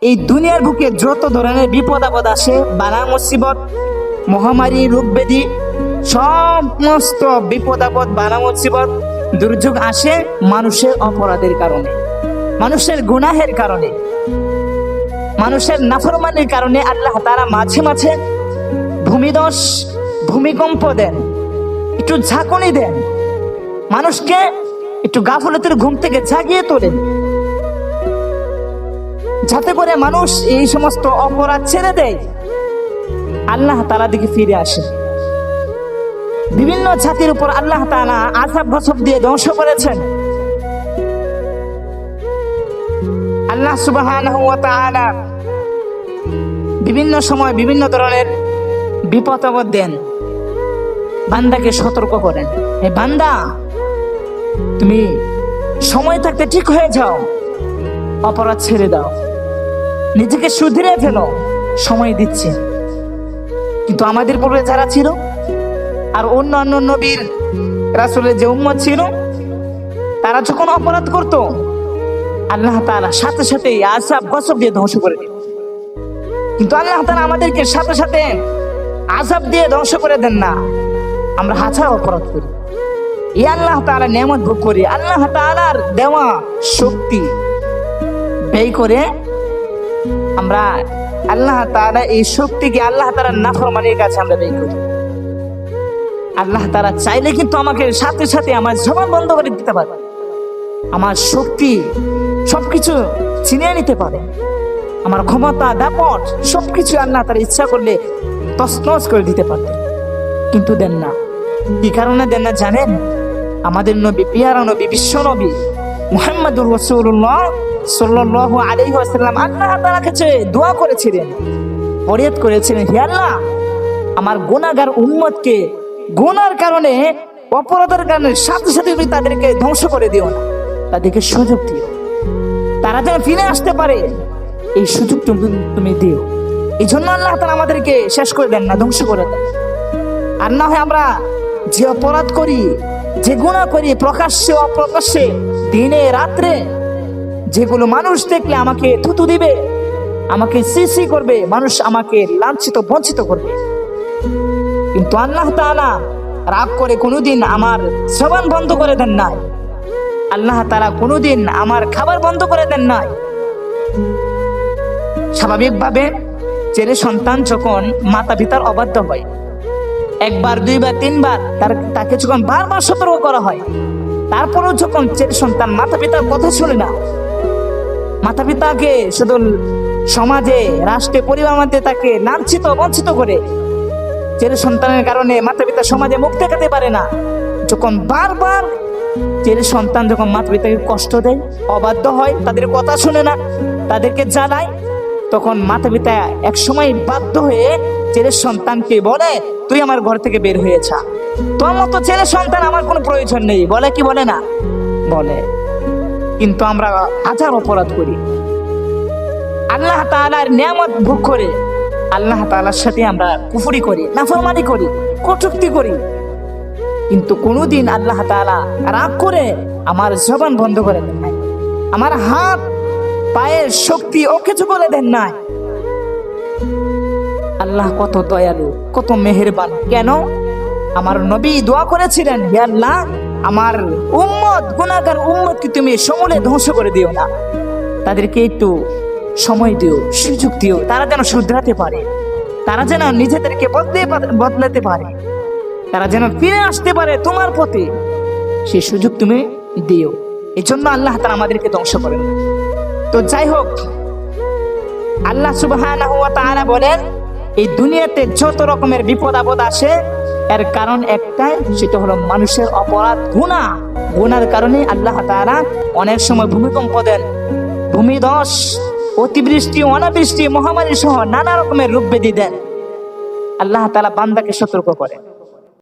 এই দুনিয়ার বুকে যত ধরনের বিপদ আপদ আসে, বালা মুসিবত, মহামারী, রোগ ব্যাধি, সমস্ত বিপদ আপদ, বালা মুসিবত, দুর্যোগ আসে মানুষের অপরাধের কারণে, মানুষের গুনাহের কারণে, মানুষের নাফরমানির কারণে। আল্লাহ তাআলা মাঝে মাঝে ভূমিধস, ভূমিকম্প দেন, একটু ঝাঁকুনি দেন, মানুষকে একটু গাফলতের ঘুম থেকে জাগিয়ে তোলেন, যাতে করে মানুষ এই সমস্ত অপরাধ ছেড়ে দেয়, আল্লাহ তাআলা দিকে ফিরে আসে। বিভিন্ন জাতির উপর আল্লাহ তাআলা আযাব গজব দিয়ে ধ্বংস করেছেন। আল্লাহ সুবহানাহু ওয়া তাআলা বিভিন্ন সময় বিভিন্ন ধরনের বিপদ আপদ দেন, বান্দাকে সতর্ক করেন, এই বান্দা তুমি সময় থাকতে ঠিক হয়ে যাও, অপরাধ ছেড়ে দাও, নিজেকে শুধরে ফেলো, সময় দিচ্ছে। কিন্তু আমাদের পূর্বে যারা ছিল আর অন্যান্য নবীর রাসূলের যে উম্মত ছিল, তারা যখন অপরাধ করত আল্লাহ তাআলা সাথে সাথে আযাব গজব দিয়ে ধ্বংস করে দিত। কিন্তু আল্লাহ তাআলা আমাদেরকে সাথে সাথে আযাব দিয়ে ধ্বংস করে দেন না। আমরা হাজার অপরাধ করি, এই আল্লাহ তাআলা নিয়ামত ভোগ করি, আল্লাহ তাআলার দেওয়া শক্তি ব্যয় করে আমরা আল্লাহ তাআলা এই শক্তিকে আল্লাহ তাআলার নাফরমানির কাছে আমরা ব্যয় করি। আল্লাহ তাআলা চাইলে কিন্তু আমাকে সাথে সাথে আমার জবান বন্ধ করে দিতে পারে, আমার শক্তি সবকিছু ছিনিয়ে নিতে পারে, আমার ক্ষমতা, দাপট সবকিছু আল্লাহ তাআলা ইচ্ছা করলে তছনছ করে দিতে পারতেন, কিন্তু দেন না। কি কারণে দেন না জানেন? আমাদের নবী, পিয়ারা নবী, বিশ্ব নবী মুহাম্মদুর রাসূলুল্লাহ সাল্লাল্লাহু আলাইহি ওয়াসাল্লাম আল্লাহ তাআলার কাছে দোয়া করেছিলেন, ফরিয়াদ করেছিলেন, হে আল্লাহ, আমার গুনাহগার উম্মতকে গুনার কারণে, অপরাধের কারণে সাথে সাথে তুমি তাদেরকে ধ্বংস করে দিও না, তাদেরকে সুযোগ দিও, তারা যেন ফিরে আসতে পারে, এই সুযোগ তুমি দিও। এই জন্য আল্লাহ তাআলা আমাদেরকে শেষ করে দেন না, ধ্বংস করে দেন। আর না হয় আমরা যে অপরাধ করি, যে গুনাহ করি, প্রকাশ্যে অপ্রকাশ্যে, দিনে রাত্রে, যেগুলো মানুষ দেখলে আমাকে থুতু দিবে, আমাকে সি করবে, মানুষ আমাকে লাঞ্ছিত বঞ্চিত করবে, কিন্তু আল্লাহ তাআলা রাগ করে কোনোদিন আমার জবান বন্ধ করে দেন নাই, আল্লাহ তাআলা কোনোদিন আমার খাবার বন্ধ করে দেন নাই। স্বাভাবিকভাবে ছেলে সন্তান যখন মাতা পিতার অবাধ্য হয়, একবার, দুইবার, তিনবার, তাকে যখন বারবার সতর্ক করা হয়, তারপরেও যখন ছেলে সন্তান মাতা পিতার কথা শুনে না, মাতা পিতাকে শুধু সমাজে, রাষ্ট্রে, পরিবার মধ্যে তাকে লাঞ্ছিত বঞ্চিত করে, ছেলে সন্তানের কারণে মাতা পিতা সমাজে মুখ দেখাতে পারে না, যখন বারবার ছেলে সন্তান যখন মাতা পিতাকে কষ্ট দেয়, অবাধ্য হয়, তাদের কথা শুনে না, তাদেরকে জ্বালায়, তখন মাতা পিতা এক সময় বাধ্য হয়ে ছেলের সন্তানকে বলে, তুই আমার ঘর থেকে বের হয়ে যা, তোর মতো ছেলে সন্তান আমার কোনো প্রয়োজন নেই, বলে কি বলে না? বলে। কিন্তু আমরা হাজার অপরাধ করি, আল্লাহ তাআলার নিয়ামত ভোগ করে আল্লাহ তাআলার সাথে আমরা কুফরি করি, নাফরমানি করি, কটূক্তি করি, কিন্তু কোনোদিন আল্লাহ তাআলা রাগ করে আমার জবান বন্ধ করে দেন নাই, আমার হাত পায়ের শক্তি অকেজো করে দেন নাই। আল্লাহ কত দয়ালু, কত মেহেরবান। কেন? আমার নবী দোয়া করেছিলেন, হে আল্লাহ, আমার উম্মত, গুনাহগার উম্মতকে তুমি সমূলে ধ্বংস করে দিও না, তাদেরকে একটু সময় দিও, সুযোগ দিও, তারা যেন শুধরাতে পারে, তারা যেন নিজেদেরকে বদলাতে পারে, তারা যেন ফিরে আসতে পারে তোমার পথে, সেই সুযোগ তুমি দিও। এই জন্য আল্লাহ তাআলা আমাদেরকে ধ্বংস করেন। তো যাই হোক, আল্লাহ সুবহানাহু ওয়া তাআলা বলেন, এই দুনিয়াতে যত রকমের বিপদ আপদ আসে, এর কারণ একটাই, সেটা হলো মানুষের অপরাধ, গুনাহ। গুনার কারণে আল্লাহ তাআলা অনেক সময় ভূমিকম্প দেন, ভূমিধস, অতিবৃষ্টি, অনাবৃষ্টি, মহামারী সহ নানা রকমের রোগ ব্যাধি দেন। আল্লাহ তাআলা বান্দাকে সতর্ক করেন।